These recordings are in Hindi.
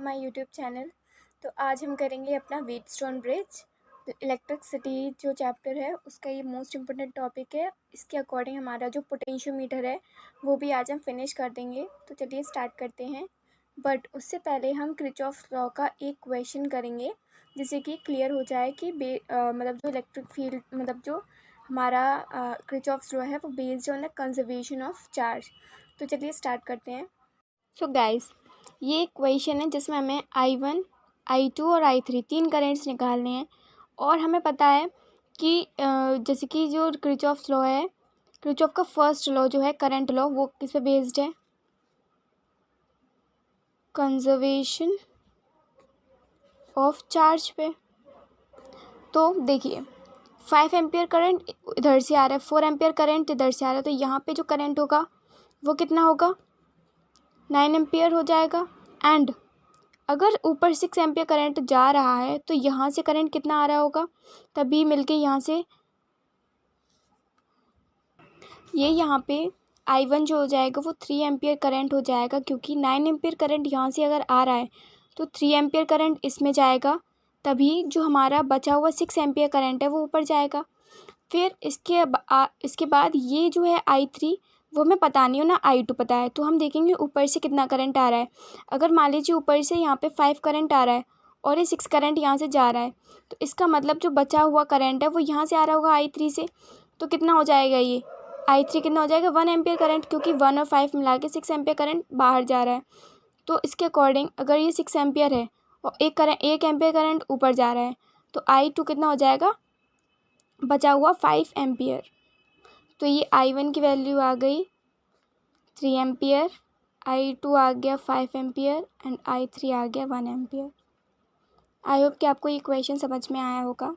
My YouTube channel. तो आज हम करेंगे अपना व्हीटस्टोन ब्रिज। तो इलेक्ट्रिसिटी जो चैप्टर है उसका ये मोस्ट इम्पोर्टेंट टॉपिक है। इसके अकॉर्डिंग हमारा जो पोटेंशियोमीटर है वो भी आज हम फिनिश कर देंगे। तो चलिए स्टार्ट करते हैं। बट उससे पहले हम किरचॉफ लॉ का एक क्वेश्चन करेंगे जिससे कि क्लियर हो जाए कि मतलब जो इलेक्ट्रिक फील्ड मतलब जो हमारा किरचॉफ लॉ है वो based on the conservation of charge. तो चलिए स्टार्ट करते हैं। सो गाइस, ये एक क्वेश्चन है जिसमें हमें I1, I2 और I3 तीन करेंट्स निकालने हैं। और हमें पता है कि जैसे कि जो किरचॉफ लॉ है, किरचॉफ का फर्स्ट लॉ जो है करंट लॉ, वो किस पे बेस्ड है? कंजर्वेशन ऑफ चार्ज पे। तो देखिए 5 एम्पियर करंट इधर से आ रहा है, 4 एम्पियर करंट इधर से आ रहा है, तो यहाँ पे जो करंट होगा वो कितना होगा? 9 एम्पियर हो जाएगा। एंड अगर ऊपर 6 एम्पियर करंट जा रहा है तो यहाँ से करंट कितना आ रहा होगा? तभी मिलके यहाँ से ये यहाँ पे I1 जो हो जाएगा वो 3 एम्पियर करंट हो जाएगा, क्योंकि 9 एम्पियर करंट यहाँ से अगर आ रहा है तो 3 एम्पियर करंट इसमें जाएगा, तभी जो हमारा बचा हुआ 6 एम्पियर करंट है वो ऊपर जाएगा। फिर इसके बाद ये जो है I3 वो हमें पता नहीं हो ना I2 पता है, तो हम देखेंगे ऊपर से कितना करंट आ रहा है। अगर मान लीजिए ऊपर से यहाँ पे 5 करंट आ रहा है और ये 6 करंट यहाँ से जा रहा है, तो इसका मतलब जो बचा हुआ करंट है वो यहाँ से आ रहा होगा I3 से। तो कितना हो जाएगा ये I3 कितना हो जाएगा? 1 एम्पियर करंट, क्योंकि 1 और 5 मिला के 6 एम्पियर करंट बाहर जा रहा है। तो इसके अकॉर्डिंग अगर ये 6 एम्पियर है और एक एम्पियर करंट ऊपर जा रहा है, तो I2 कितना हो जाएगा? बचा हुआ 5 एम्पियर। तो ये I1 की वैल्यू आ गई 3 एम्पियर, I2 आ गया 5 एम्पियर एंड I3 आ गया 1 एम्पियर। आई होप कि आपको ये क्वेश्चन समझ में आया होगा।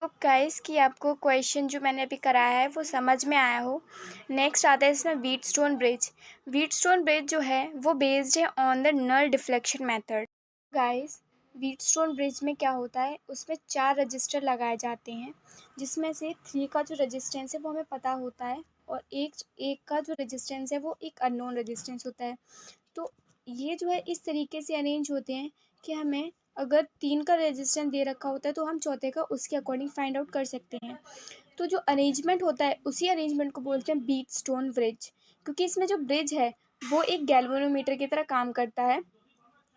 होप गाइस कि आपको क्वेश्चन जो मैंने अभी कराया है वो समझ में आया हो। नेक्स्ट आता है इसमें व्हीटस्टोन ब्रिज। व्हीटस्टोन ब्रिज जो है वो बेस्ड है on the null deflection method. Guys, Wheatstone bridge में क्या होता है, उसमें 4 रजिस्टर लगाए जाते हैं, जिसमें से 3 का जो रेजिस्टेंस है वो हमें पता होता है और एक का जो रेजिस्टेंस है वो एक अननोन रेजिस्टेंस होता है। तो ये जो है इस तरीके से अरेंज होते हैं कि हमें अगर 3 का रेजिस्टेंस दे रखा होता है तो हम चौथे का उसके अकॉर्डिंग फाइंड आउट कर सकते हैं। तो जो अरेंजमेंट होता है उसी अरेंजमेंट को बोलते हैं व्हीटस्टोन ब्रिज, क्योंकि इसमें जो ब्रिज है वो एक गैल्वेनोमीटर की तरह काम करता है,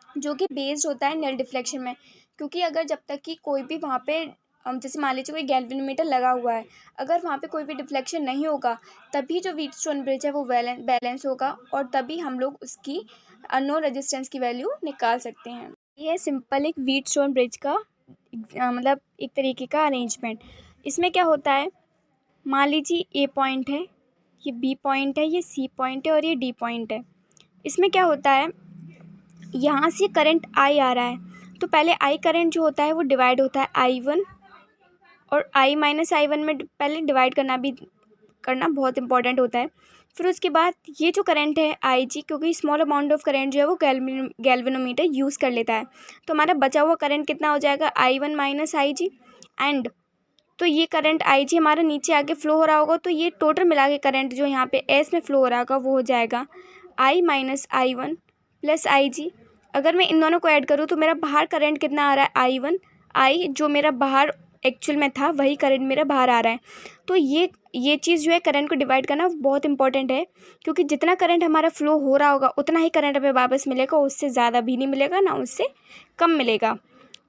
जो कि बेस्ड होता है नल डिफ्लेक्शन में। क्योंकि अगर जब तक कि कोई भी वहाँ पे जैसे मान लीजिए कोई गैल्वेनोमीटर लगा हुआ है, अगर वहाँ पे कोई भी डिफ्लेक्शन नहीं होगा तभी जो व्हीटस्टोन ब्रिज है वो बैलेंस होगा और तभी हम लोग उसकी अननोन रेजिस्टेंस की वैल्यू निकाल सकते हैं। ये सिंपल एक व्हीटस्टोन ब्रिज का मतलब एक तरीके का अरेंजमेंट। इसमें क्या होता है, मान लीजिए ए पॉइंट है, ये बी पॉइंट है, ये सी पॉइंट है और ये डी पॉइंट है। इसमें क्या होता है, यहाँ से करंट I आ रहा है, तो पहले I करंट जो होता है वो डिवाइड होता है I1 और I माइनस I1 में पहले डिवाइड करना बहुत इंपॉर्टेंट होता है। फिर उसके बाद ये जो करंट है IG, क्योंकि स्मॉल अमाउंट ऑफ करंट जो है वो गैल्वेनोमीटर यूज़ कर लेता है, तो हमारा बचा हुआ करंट कितना हो जाएगा? I1 minus IG। एंड तो ये करंट IG हमारा नीचे आके फ्लो हो रहा होगा, तो ये टोटल मिला के करंट जो यहाँ पे S में फ्लो हो रहा होगा वो हो जाएगा I minus I1 plus IG। अगर मैं इन दोनों को ऐड करूँ तो मेरा बाहर करंट कितना आ रहा है? I1। I जो मेरा बाहर एक्चुअल में था वही करंट मेरा बाहर आ रहा है। तो ये चीज़ जो है करंट को डिवाइड करना बहुत इंपॉर्टेंट है, क्योंकि जितना करंट हमारा फ्लो हो रहा होगा उतना ही करंट हमें वापस मिलेगा, उससे ज़्यादा भी नहीं मिलेगा ना उससे कम मिलेगा।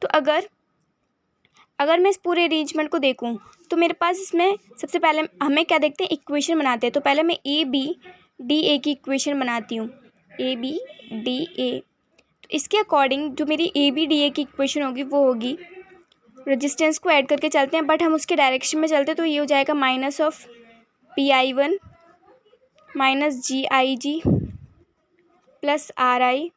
तो अगर मैं इस पूरे अरेंजमेंट को देखूं तो मेरे पास इसमें सबसे पहले हमें क्या देखते हैं, इक्वेशन बनाते हैं। तो पहले मैं ABDA की इक्वेशन बनाती हूँ, ABDA। तो इसके अकॉर्डिंग जो मेरी ABDA की इक्वेशन होगी वो होगी, रेजिस्टेंस को ऐड करके चलते हैं बट हम उसके डायरेक्शन में चलते हैं, तो ये हो जाएगा minus of PI1 minus GIG plus RI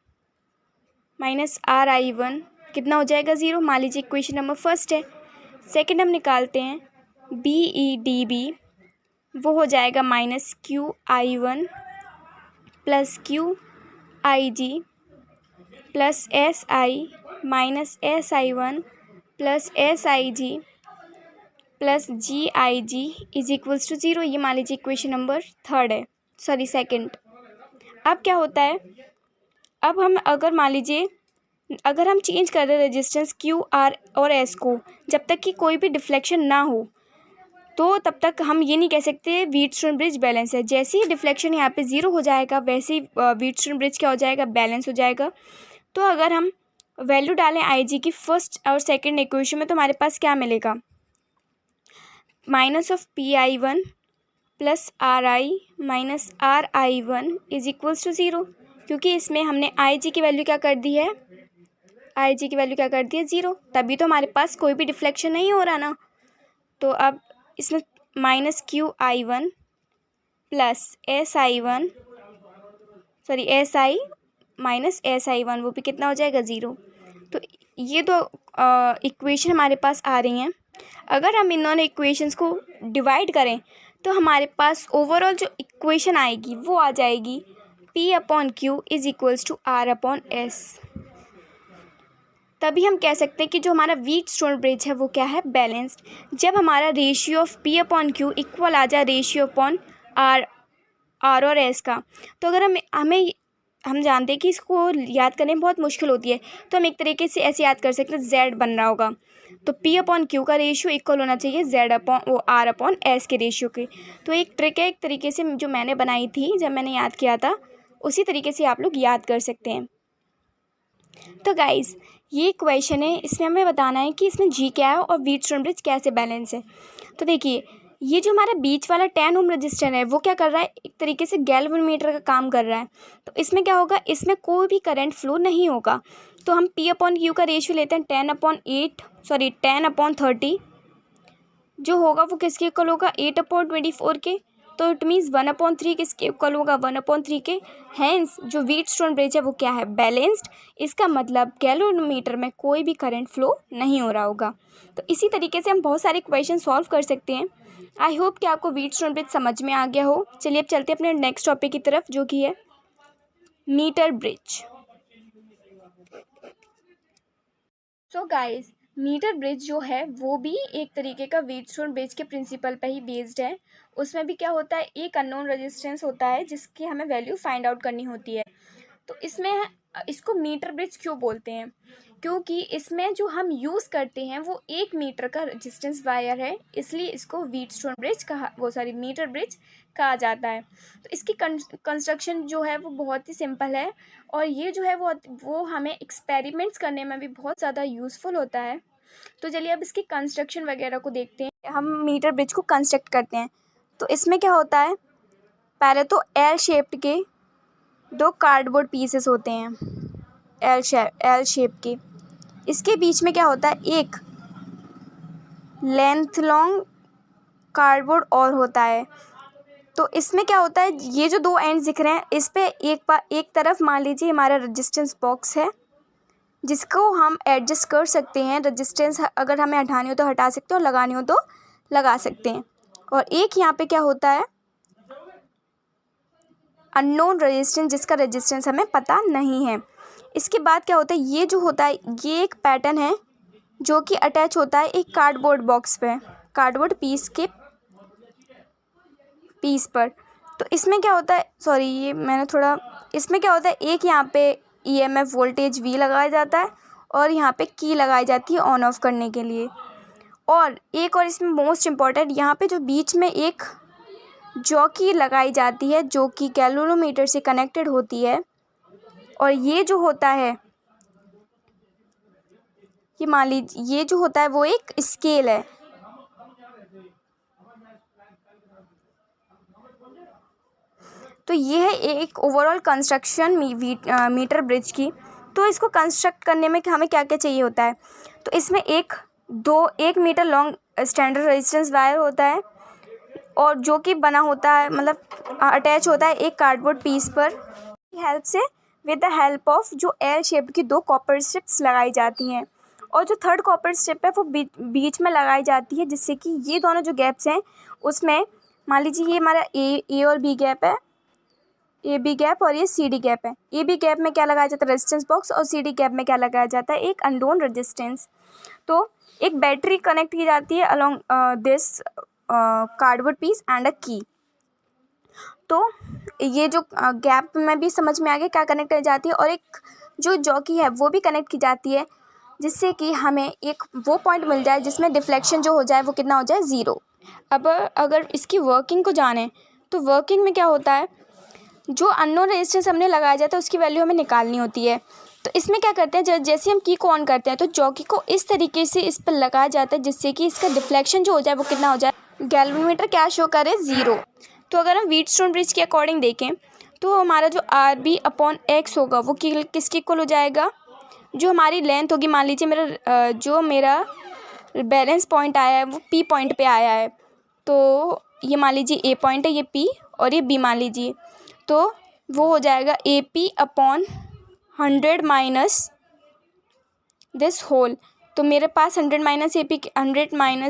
minus RI1 कितना हो जाएगा? 0। मान लीजिए इक्वेशन नंबर फर्स्ट है। सेकंड हम निकालते हैं BEDB, वो हो जाएगा minus QI1 plus QIG plus SI minus SI1 plus SIG plus GIG is equals to 0। ये मान लीजिए इक्वेशन नंबर थर्ड है, सॉरी सेकंड। अब क्या होता है, अब हम अगर मान लीजिए अगर हम चेंज कर रहे हैं रेजिस्टेंस क्यू आर और एस को, जब तक कि कोई भी डिफ्लेक्शन ना हो, तो तब तक हम ये नहीं कह सकते व्हीटस्टोन ब्रिज बैलेंस है। जैसे ही डिफ्लेक्शन यहाँ पे ज़ीरो हो जाएगा, वैसे ही व्हीटस्टोन ब्रिज क्या हो जाएगा, बैलेंस हो जाएगा। तो अगर हम वैल्यू डालें आई जी की फर्स्ट और सेकंड इक्वेशन में, तो हमारे पास क्या मिलेगा, minus of P I one plus R I minus R I one is equals to zero, क्योंकि इसमें हमने आई जी की वैल्यू क्या कर दी है, आई जी की वैल्यू क्या कर दी है, ज़ीरो। तभी तो हमारे पास कोई भी डिफ्लेक्शन नहीं हो रहा ना। तो अब इसमें minus Q I one plus S I one, sorry S I minus S I one, वो भी कितना हो जाएगा, ज़ीरो। तो ये दो इक्वेशन हमारे पास आ रही हैं। अगर हम इन दोनों इक्वेशंस को डिवाइड करें, तो हमारे पास ओवरऑल जो इक्वेशन आएगी वो आ जाएगी P upon Q is equals to R upon S. तभी हम कह सकते हैं कि जो हमारा व्हीटस्टोन ब्रिज है वो क्या है, बैलेंस्ड। जब हमारा ratio of P upon Q equal आ जाए रेशियो अपॉन R और S का। तो अगर हम जानते हैं कि इसको याद करने में बहुत मुश्किल होती है, तो हम एक तरीके से ऐसे याद कर सकते हैं, Z बन रहा होगा तो P अपॉन क्यू का रेशियो इक्वल होना चाहिए Z upon R upon S के रेशियो के। तो एक ट्रिक है एक तरीके से जो मैंने बनाई थी जब मैंने याद किया था, उसी तरीके से आप लोग याद कर सकते हैं। तो गाइज़ ये क्वेश्चन है, इसमें हमें बताना है कि इसमें जी क्या है और व्हीटस्टोन ब्रिज कैसे बैलेंस है। तो देखिए ये जो हमारा बीच वाला 10 ओम रजिस्टर है वो क्या कर रहा है, एक तरीके से गैल्वेनोमीटर का काम कर रहा है। तो इसमें क्या होगा, इसमें कोई भी करंट फ्लो नहीं होगा। तो हम P अपॉन क्यू का रेशियो लेते हैं 10 अपॉन 30, जो होगा वो किसके इक्वल होगा, 8 अपॉन 24 के। तो इट मीन्स 1/3 किसके इक्वल होगा, 1/3 के। हैंस जो व्हीटस्टोन ब्रिज है वो क्या है, बैलेंस्ड। इसका मतलब गैल्वेनोमीटर में कोई भी करंट फ्लो नहीं हो रहा होगा। तो इसी तरीके से हम बहुत सारे क्वेश्चन सॉल्व कर सकते हैं। आई होप कि आपको व्हीटस्टोन ब्रिज समझ में आ गया हो। चलिए अब चलते हैं अपने नेक्स्ट टॉपिक की तरफ, जो कि है metre bridge. So guys metre bridge जो है वो भी एक तरीके का व्हीटस्टोन ब्रिज के प्रिंसिपल पे ही बेस्ड है। उसमें भी क्या होता है, एक अननोन रेजिस्टेंस होता है जिसकी हमें वैल्यू फाइंड आउट करनी होती है। तो इसमें इसको मीटर ब्रिज क्यों बोलते हैं, क्योंकि इसमें जो हम यूज़ करते हैं वो 1 मीटर का रेजिस्टेंस वायर है, इसलिए इसको व्हीटस्टोन ब्रिज मीटर ब्रिज कहा जाता है। तो इसकी कंस्ट्रक्शन जो है वो बहुत ही सिंपल है, और ये जो है वो हमें एक्सपेरिमेंट्स करने में भी बहुत ज़्यादा यूज़फुल होता है। तो चलिए अब इसकी कंस्ट्रक्शन वगैरह को देखते हैं। हम मीटर ब्रिज को कंस्ट्रक्ट करते हैं। तो इसमें क्या होता है, पहले तो एल शेप्ड के 2 कार्डबोर्ड पीसेस होते हैं, एल शेप के। इसके बीच में क्या होता है, एक लेंथ लॉन्ग कार्डबोर्ड और होता है। तो इसमें क्या होता है, ये जो 2 एंड्स दिख रहे हैं इस पे एक तरफ मान लीजिए हमारा रेजिस्टेंस बॉक्स है, जिसको हम एडजस्ट कर सकते हैं। रेजिस्टेंस अगर हमें हटानी हो तो हटा सकते हैं और लगानी हो तो लगा सकते हैं। और एक यहाँ पे क्या होता है, अननोन रेजिस्टेंस, जिसका रेजिस्टेंस हमें पता नहीं है। इसके बाद क्या होता है, ये जो होता है ये एक पैटर्न है जो कि अटैच होता है एक कार्डबोर्ड बॉक्स पे, कार्डबोर्ड पीस पर। तो इसमें क्या होता है, इसमें क्या होता है, एक यहाँ पे ईएमएफ वोल्टेज V लगाया जाता है और यहाँ पे की लगाई जाती है ऑन ऑफ करने के लिए। और एक और इसमें मोस्ट इम्पॉर्टेंट, यहाँ पे जो बीच में एक जॉकी लगाई जाती है जो कि गैल्वेनोमीटर से कनेक्टेड होती है। और ये जो होता है, ये मान लीजिए ये जो होता है वो एक स्केल है। तो ये है एक ओवरऑल कंस्ट्रक्शन मीटर ब्रिज की। तो इसको कंस्ट्रक्ट करने में हमें क्या क्या चाहिए होता है, तो इसमें एक 1 metre long standard resistance wire होता है, और जो कि बना होता है, मतलब अटैच होता है एक कार्डबोर्ड पीस पर। हेल्प से विद द हेल्प ऑफ जो एल शेप की 2 कॉपर स्ट्रिप्स लगाई जाती हैं, और जो थर्ड कॉपर स्ट्रिप है वो बीच में लगाई जाती है, जिससे कि ये दोनों जो गैप्स हैं उसमें मान लीजिए ये हमारा ए और बी गैप है, ए बी गैप और ये सी डी गैप है। ए बी गैप में क्या लगाया जाता है, रेजिस्टेंस बॉक्स, और सी डी गैप में क्या लगाया जाता है, एक अननोन रेजिस्टेंस। तो एक बैटरी कनेक्ट की जाती है along this cardboard piece and a key. तो ये जो गैप में भी समझ में आ गया क्या कनेक्ट की जाती है, और एक जो जॉकी है वो भी कनेक्ट की जाती है, जिससे कि हमें एक वो पॉइंट मिल जाए जिसमें डिफ्लेक्शन जो हो जाए वो कितना हो जाए, 0। अब अगर इसकी वर्किंग को जाने तो वर्किंग में क्या होता है, जो अननोन रेजिस्टेंस हमने लगाया जाता है उसकी वैल्यू हमें निकालनी होती है। तो इसमें क्या करते हैं, जैसे हम की को ऑन करते हैं तो जॉकी को इस तरीके से इस पर लगाया जाता है जिससे कि इसका डिफ्लेक्शन जो हो जाए वो कितना हो जाए, गैल्वेनोमीटर क्या शो करे, 0। तो अगर हम व्हीटस्टोन ब्रिज के अकॉर्डिंग देखें तो हमारा जो RB/X होगा वो किसके इक्वल हो जाएगा, जो हमारी लेंथ होगी, मान लीजिए जो मेरा बैलेंस पॉइंट आया है वो P पॉइंट पे आया है, तो ये मान लीजिए A पॉइंट है, ये P और ये B मान लीजिए, तो वो हो जाएगा AP/100 माइनस दिस होल। तो मेरे पास 100 माइनस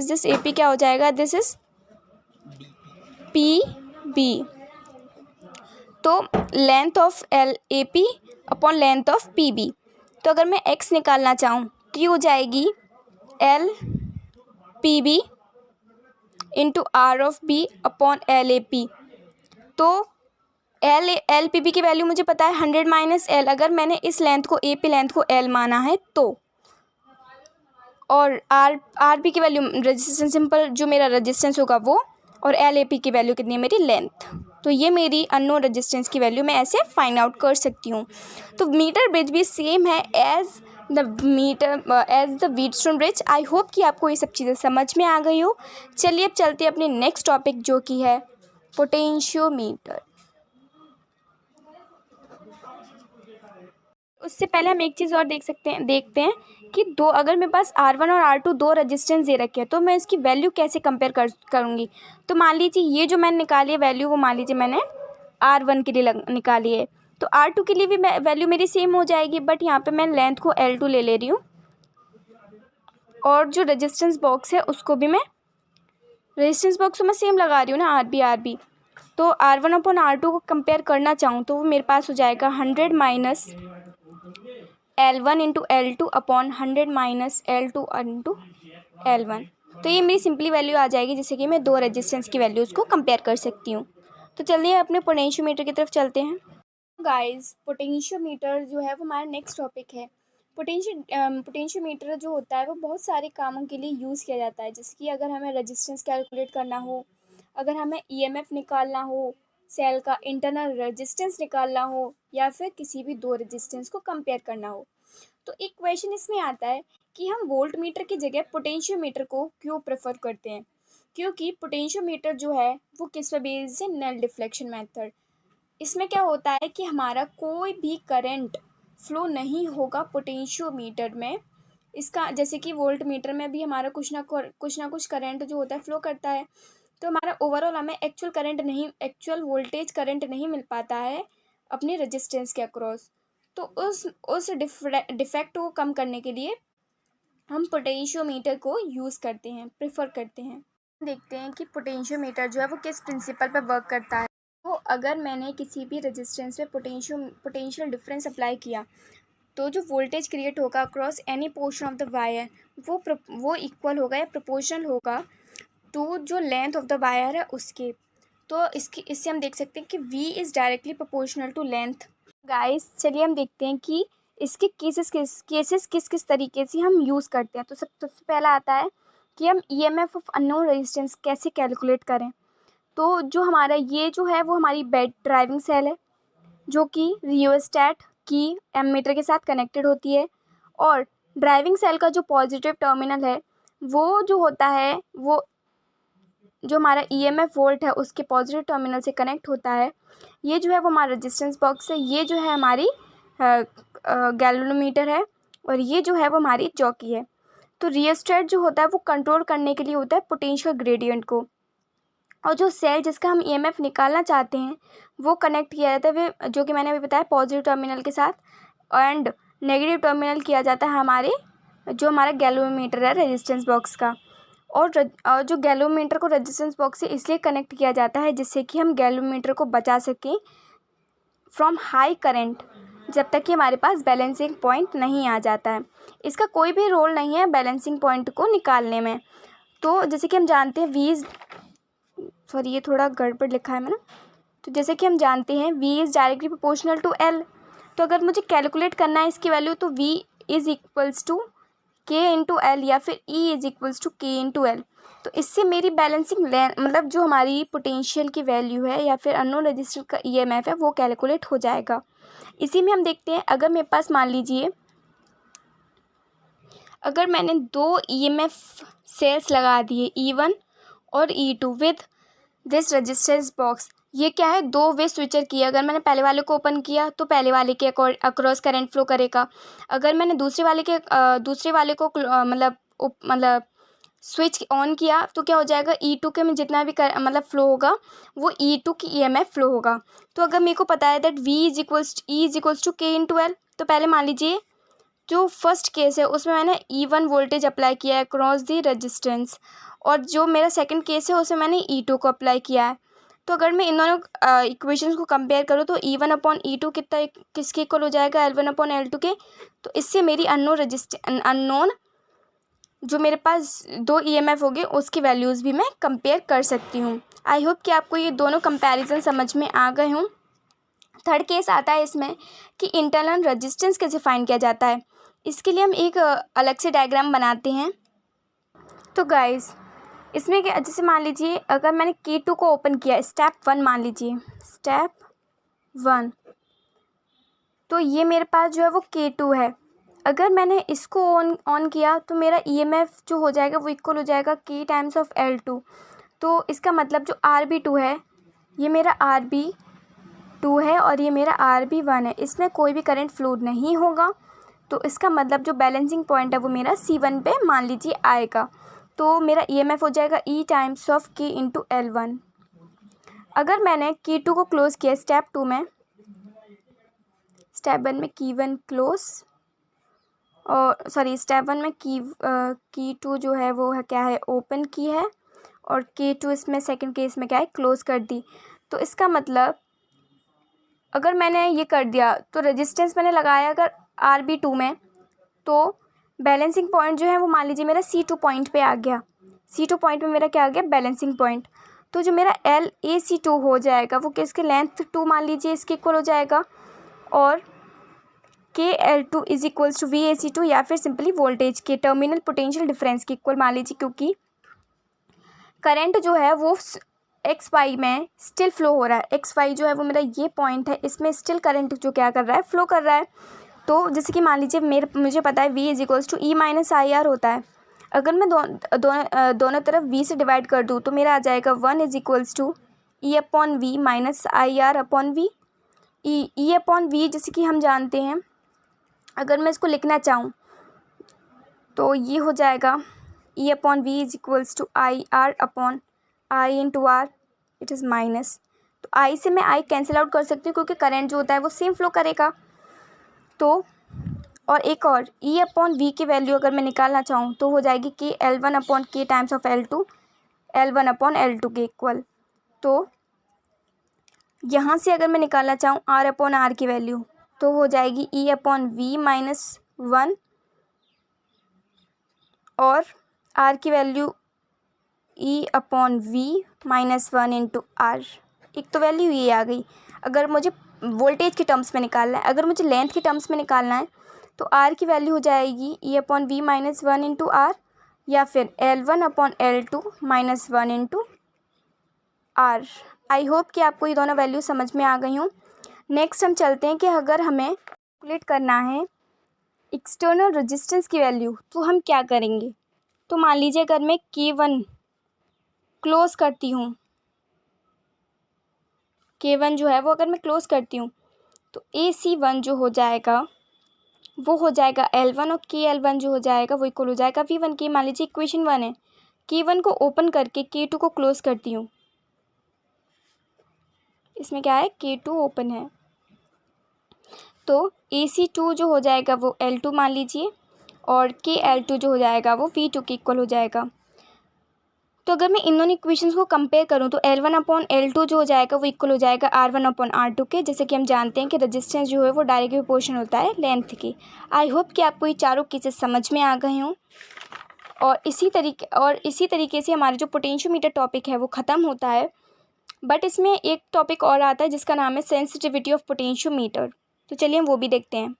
दिस AP क्या हो जाएगा, दिस इज PB। तो length of AP/ length of PB। तो अगर मैं X निकालना चाहूँ तो ये हो जाएगी LPB इंटू R/B/LAP। तो LPB की वैल्यू मुझे पता है 100 माइनस L। अगर मैंने इस लेंथ को AP लेंथ को L माना है तो, और RB की वैल्यू रेजिस्टेंस, सिंपल जो मेरा रेजिस्टेंस होगा वो, और LAP की वैल्यू कितनी है, मेरी लेंथ। तो ये मेरी अननोन रेजिस्टेंस की वैल्यू मैं ऐसे फाइंड आउट कर सकती हूँ। तो मीटर ब्रिज भी सेम है as the Wheatstone bridge. I hope कि आपको ये सब चीज़ें समझ में आ गई हो। चलिए अब चलते हैं अपने नेक्स्ट टॉपिक जो कि है पोटेंशियोमीटर। उससे पहले हम एक चीज़ और देखते हैं कि अगर मेरे पास R1 और R2 दो रेजिस्टेंस दे रखे हैं तो मैं इसकी वैल्यू कैसे कंपेयर करूँगी। तो मान लीजिए ये जो मैंने निकाली है वैल्यू, वो मान लीजिए मैंने R1 के लिए निकाली है, तो R2 के लिए भी वैल्यू मेरी सेम हो जाएगी, बट यहाँ पे मैं लेंथ को L2 ले रही हूँ, और जो रेजिस्टेंस बॉक्स है उसको भी मैं सेम लगा रही हूँ ना, RB। तो R1/R2 को कंपेयर करना चाहूँ तो वो मेरे पास हो जाएगा 100 minus L1 into L2/100 minus L2 into L1। तो ये मेरी सिंपली वैल्यू आ जाएगी, जिससे कि मैं दो रेजिस्टेंस की वैल्यूज़ को कंपेयर कर सकती हूँ। तो चलिए अपने पोटेंशियोमीटर की तरफ चलते हैं। गाइस, पोटेंशियोमीटर जो है वो हमारा नेक्स्ट टॉपिक है। पोटेंशियोमीटर जो होता है वो बहुत सारे कामों के लिए यूज़ किया जाता है, जैसे कि अगर हमें रेजिस्टेंस कैलकुलेट करना हो, अगर हमें EMF निकालना हो, सेल का इंटरनल रेजिस्टेंस निकालना हो, या फिर किसी भी दो रेजिस्टेंस को कंपेयर करना हो। तो एक क्वेश्चन इसमें आता है कि हम वोल्ट मीटर की जगह पोटेंशियोमीटर को क्यों प्रेफर करते हैं, क्योंकि पोटेंशियोमीटर जो है वो किस पे बेस्ड है, नल डिफ्लेक्शन मेथड। इसमें क्या होता है कि हमारा कोई भी करंट फ्लो नहीं होगा पोटेंशियोमीटर में। इसका जैसे कि वोल्ट मीटर में भी हमारा कुछ ना कुछ करंट जो होता है फ्लो करता है, तो हमारा ओवरऑल हमें एक्चुअल वोल्टेज करंट नहीं मिल पाता है अपने रेजिस्टेंस के अक्रॉस। तो उस डिफेक्ट को कम करने के लिए हम पोटेंशियोमीटर को यूज़ करते हैं, प्रेफर करते हैं। देखते हैं कि पोटेंशियोमीटर जो है वो किस प्रिंसिपल पर वर्क करता है। तो अगर मैंने किसी भी रेजिस्टेंस पे पोटेंशियल डिफरेंस अप्लाई किया तो जो वोल्टेज क्रिएट होगा across any portion of the wire वो इक्वल होगा या प्रोपोर्शनल होगा टू जो लेंथ ऑफ द वायर है उसके। तो इससे हम देख सकते हैं कि V is directly proportional to length. Guys, चलिए हम देखते हैं कि इसके केसेस किस तरीके से हम यूज़ करते हैं। तो सबसे पहला आता है कि हम EMF ऑफ अननोन रेजिस्टेंस कैसे कैलकुलेट करें। तो जो हमारा ये जो है वो हमारी बेड ड्राइविंग सेल है, जो कि रियोस्टैट की एमीटर के साथ कनेक्टेड होती है, और ड्राइविंग सेल का जो पॉजिटिव टर्मिनल है वो जो होता है वो जो हमारा EMF वोल्ट है उसके पॉजिटिव टर्मिनल से कनेक्ट होता है। ये जो है वो हमारा रेजिस्टेंस बॉक्स है, ये जो है हमारी गैल्वेनोमीटर है, और ये जो है वो हमारी जॉकी है। तो रियोस्टैट जो होता है वो कंट्रोल करने के लिए होता है पोटेंशियल ग्रेडियंट को, और जो सेल जिसका हम EMF निकालना चाहते हैं वो कनेक्ट किया जाता है जो कि मैंने अभी बताया पॉजिटिव टर्मिनल के साथ, एंड नेगेटिव टर्मिनल किया जाता है हमारा गैल्वेनोमीटर है रेजिस्टेंस बॉक्स का। और जो गैल्वेनोमीटर को रेजिस्टेंस बॉक्स से इसलिए कनेक्ट किया जाता है जिससे कि हम गैल्वेनोमीटर को बचा सकें फ्रॉम हाई करंट, जब तक कि हमारे पास बैलेंसिंग पॉइंट नहीं आ जाता है। इसका कोई भी रोल नहीं है बैलेंसिंग पॉइंट को निकालने में। तो जैसे कि हम जानते हैं ये थोड़ा गड़बड़ लिखा है मैंने। तो जैसे कि हम जानते हैं V is directly proportional to L। तो अगर मुझे कैलकुलेट करना है इसकी वैल्यू तो V is equals to K into L या फिर E is equals to K into L. तो इससे मेरी बैलेंसिंग मतलब जो हमारी पोटेंशियल की वैल्यू है या फिर अननोन रजिस्टर का EMF है वो कैलकुलेट हो जाएगा। इसी में हम देखते हैं, अगर मेरे पास मान लीजिए अगर मैंने 2 EMF सेल्स लगा दिए E1 और E2 with this resistance box, ये क्या है, 2 वे स्विचर किया। अगर मैंने पहले वाले को ओपन किया तो पहले वाले के अक्रॉस करंट फ्लो करेगा। अगर मैंने दूसरे वाले को मतलब स्विच ऑन किया तो क्या हो जाएगा, E2 के में जितना भी मतलब फ्लो होगा वो E2 की EMF फ्लो होगा। तो अगर मेरे को पता है that E is equals to K into L, तो पहले मान लीजिए जो फर्स्ट केस है उसमें मैंने E1 वोल्टेज अप्लाई किया है अक्रॉस दी रजिस्टेंस, और जो मेरा सेकंड केस है उसमें मैंने E2 को अप्लाई किया है। तो अगर मैं इन दोनों इक्वेशंस को कंपेयर करूँ तो E1 अपॉन E2 किसके इक्वल हो जाएगा, L1 अपॉन L2 के। तो इससे मेरी अननोन जो मेरे पास 2 EMF हो गए उसकी वैल्यूज़ भी मैं कंपेयर कर सकती हूँ। आई होप कि आपको ये दोनों कंपैरिजन समझ में आ गए हों। थर्ड केस आता है इसमें कि इंटरनल रेजिस्टेंस कैसे फाइंड किया जाता है। इसके लिए हम एक अलग से डायग्राम बनाते हैं। तो गाइस इसमें क्या, जैसे मान लीजिए अगर मैंने K2 को ओपन किया, स्टेप 1 मान लीजिए, स्टेप 1, तो ये मेरे पास जो है वो K2 है। अगर मैंने इसको ऑन किया तो मेरा EMF जो हो जाएगा वो इक्वल हो जाएगा K टाइम्स ऑफ L2। तो इसका मतलब जो RB2 है ये मेरा RB2 है और ये मेरा RB1 है, इसमें कोई भी करंट फ्लो नहीं होगा। तो इसका मतलब जो बैलेंसिंग पॉइंट है वो मेरा C1 पे मान लीजिए आएगा। तो मेरा EMF हो जाएगा E times of K into L1। अगर मैंने K2 को क्लोज़ किया स्टेप 2 में, स्टेप 1 में K1 क्लोज, और स्टेप 1 में K2 जो है वो है क्या है, ओपन की है, और K2 इसमें सेकंड केस में क्या है, क्लोज़ कर दी। तो इसका मतलब अगर मैंने ये कर दिया तो रेजिस्टेंस मैंने लगाया अगर RB2 में, तो बैलेंसिंग पॉइंट जो है वो मान लीजिए मेरा C2 पॉइंट पे आ गया। C2 पॉइंट पे मेरा क्या आ गया, बैलेंसिंग पॉइंट। तो जो मेरा LAC2 हो जाएगा वो किसके, लेंथ 2 मान लीजिए इसके इक्वल हो जाएगा, और KL2 is equals to VAC2 या फिर सिंपली वोल्टेज के टर्मिनल पोटेंशियल डिफरेंस के इक्वल मान लीजिए, क्योंकि करंट जो है वो XY में स्टिल फ्लो हो रहा है। XY जो है वो मेरा ये पॉइंट है, इसमें स्टिल करंट जो क्या कर रहा है, फ्लो कर रहा है। तो जैसे कि मान लीजिए मुझे पता है V is equals to E minus IR होता है। अगर मैं दोनों तरफ V से डिवाइड कर दूँ तो मेरा आ जाएगा 1 is equals to E upon V minus IR upon V। E upon V जैसे कि हम जानते हैं, अगर मैं इसको लिखना चाहूँ तो ये हो जाएगा E upon V is equals to IR upon I into R, it is minus. तो I से मैं I कैंसिल आउट कर सकती हूँ क्योंकि करंट जो होता है वो सेम फ्लो करेगा। तो और एक और E अपॉन V की वैल्यू अगर मैं निकालना चाहूँ तो हो जाएगी कि L1 upon K times of L2, L1 upon L2 के इक्वल। तो यहाँ से अगर मैं निकालना चाहूँ R अपॉन R की वैल्यू तो हो जाएगी E अपॉन V माइनस 1, और R की value E upon V minus 1 into R। एक तो वैल्यू ये आ गई अगर मुझे वोल्टेज के टर्म्स में निकालना है। अगर मुझे लेंथ के टर्म्स में निकालना है तो R की वैल्यू हो जाएगी E upon V minus 1 into R, या फिर L1 upon L2 minus 1 into R। आई होप कि आपको ये दोनों वैल्यू समझ में आ गई हूँ। नेक्स्ट हम चलते हैं कि अगर हमें कैलकुलेट करना है एक्सटर्नल रेजिस्टेंस की वैल्यू तो हम क्या करेंगे। तो मान लीजिए अगर मैं K1 क्लोज करती हूँ, K1 जो है वो अगर मैं क्लोज करती हूँ तो AC1 जो हो जाएगा वो हो जाएगा L1, और KL1 जो हो जाएगा वो इक्वल हो जाएगा V1 के। मान लीजिए इक्वेशन 1 है, K1 को ओपन करके K2 को क्लोज करती हूँ, इसमें क्या है, K2 ओपन है, तो AC2 जो हो जाएगा वो L2 मान लीजिए, और KL2 जो हो जाएगा वो V2 के इक्वल हो जाएगा। तो अगर मैं इन दोनों इक्वेशंस को कंपेयर करूँ तो L1 अपॉन L2 जो हो जाएगा वो इक्वल हो जाएगा R1 अपॉन R2 के। जैसे कि हम जानते हैं कि रेजिस्टेंस जो है वो डायरेक्ट प्रोपोर्शन होता है लेंथ की। आई होप कि आपको ये चारों केसेस समझ में आ गए हों, और इसी तरीके से हमारा जो पोटेंशियोमीटर टॉपिक है वो ख़त्म होता है। बट इसमें एक टॉपिक और आता है जिसका नाम है सेंसिटिविटी ऑफ पोटेंशियोमीटर। तो चलिए हम वो भी देखते हैं।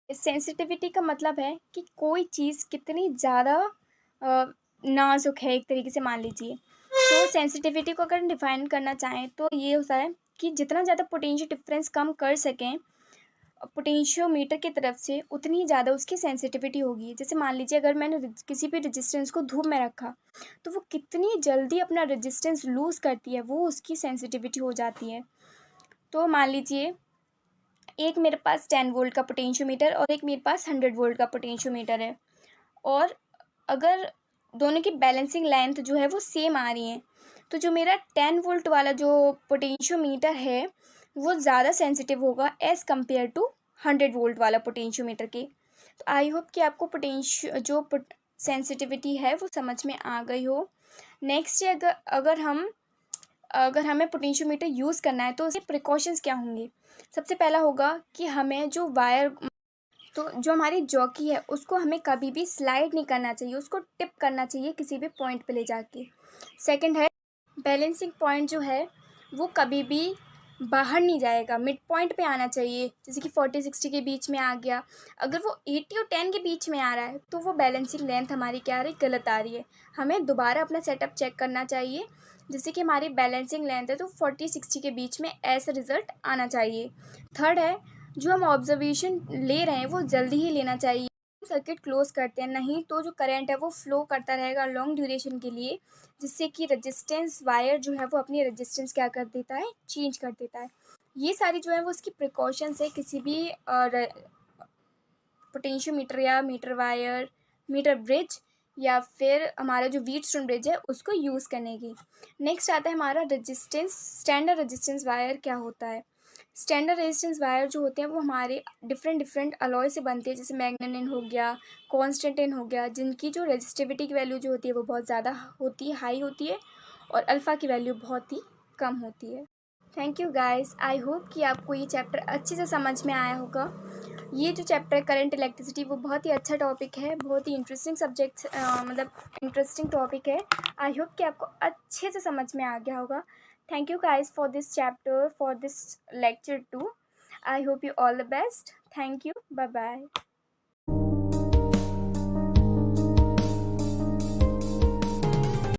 सेंसिटिविटी का मतलब है कि कोई चीज़ कितनी ज़्यादा नाजुक है, एक तरीके से मान लीजिए। तो सेंसिटिविटी को अगर डिफाइन करना चाहें तो ये होता है कि जितना ज़्यादा पोटेंशियल डिफरेंस कम कर सकें पोटेंशियोमीटर की तरफ से, उतनी ज़्यादा उसकी सेंसिटिविटी होगी। जैसे मान लीजिए अगर मैंने किसी भी रेजिस्टेंस को धूप में रखा तो वो कितनी जल्दी अपना रेजिस्टेंस लूज़ करती है, वो उसकी सेंसिटिविटी हो जाती है। तो मान लीजिए एक मेरे पास 10 वोल्ट का पोटेंशियोमीटर और एक मेरे पास 100 वोल्ट का पोटेंशियोमीटर है, और अगर दोनों की बैलेंसिंग लेंथ जो है वो सेम आ रही है, तो जो मेरा 10 वोल्ट वाला जो पोटेंशियोमीटर है वो ज़्यादा सेंसिटिव होगा एज़ कम्पेयर टू 100 वोल्ट वाला पोटेंशियोमीटर के। तो आई होप कि आपको जो सेंसिटिविटी है वो समझ में आ गई हो। नेक्स्ट है, अगर हमें पोटेंशियोमीटर यूज़ करना है तो उसके प्रिकॉशंस क्या होंगे। सबसे पहला होगा कि हमें जो हमारी जॉकी है उसको हमें कभी भी स्लाइड नहीं करना चाहिए, उसको टिप करना चाहिए किसी भी पॉइंट पे ले जाके। सेकंड है, बैलेंसिंग पॉइंट जो है वो कभी भी बाहर नहीं जाएगा, मिड पॉइंट पे आना चाहिए। जैसे कि 40-60 के बीच में आ गया, अगर वो 80 और 10 के बीच में आ रहा है तो वो बैलेंसिंग लेंथ हमारी क्या आ रही, गलत आ रही है। हमें दोबारा अपना सेटअप चेक करना चाहिए। जैसे कि हमारी बैलेंसिंग लेंथ है तो 40-60 के बीच में ऐसा रिज़ल्ट आना चाहिए। थर्ड है, जो हम ऑब्जर्वेशन ले रहे हैं वो जल्दी ही लेना चाहिए। सर्किट क्लोज करते हैं, नहीं तो जो करंट है वो फ्लो करता रहेगा लॉन्ग ड्यूरेशन के लिए, जिससे कि रेजिस्टेंस वायर जो है वो अपनी रेजिस्टेंस क्या कर देता है, चेंज कर देता है। ये सारी जो है वो उसकी प्रिकॉशंस है किसी भी पोटेंशियोमीटर या मीटर वायर, मीटर ब्रिज या फिर हमारा जो व्हीटस्टोन ब्रिज है उसको यूज़ करने की। नेक्स्ट आता है हमारा रेजिस्टेंस, स्टैंडर्ड रेजिस्टेंस वायर क्या होता है। स्टैंडर्ड रेजिस्टेंस वायर जो होते हैं वो हमारे डिफरेंट अलॉय से बनते हैं, जैसे मैग्नेटिन हो गया, कॉन्स्टेंटिन हो गया, जिनकी जो रेजिस्टिविटी की वैल्यू जो होती है वो बहुत ज़्यादा होती है, हाई होती है, और अल्फ़ा की वैल्यू बहुत ही कम होती है। Thank you guys, I hope कि आपको ये चैप्टर अच्छे से समझ में आया होगा। ये जो चैप्टर करंट इलेक्ट्रिसिटी वो बहुत ही अच्छा टॉपिक है, बहुत ही इंटरेस्टिंग सब्जेक्ट, मतलब इंटरेस्टिंग टॉपिक है। आई होप कि आपको अच्छे से समझ में आ गया होगा। Thank you guys for this chapter, for this lecture 2. I hope you all the best. Thank you. Bye bye.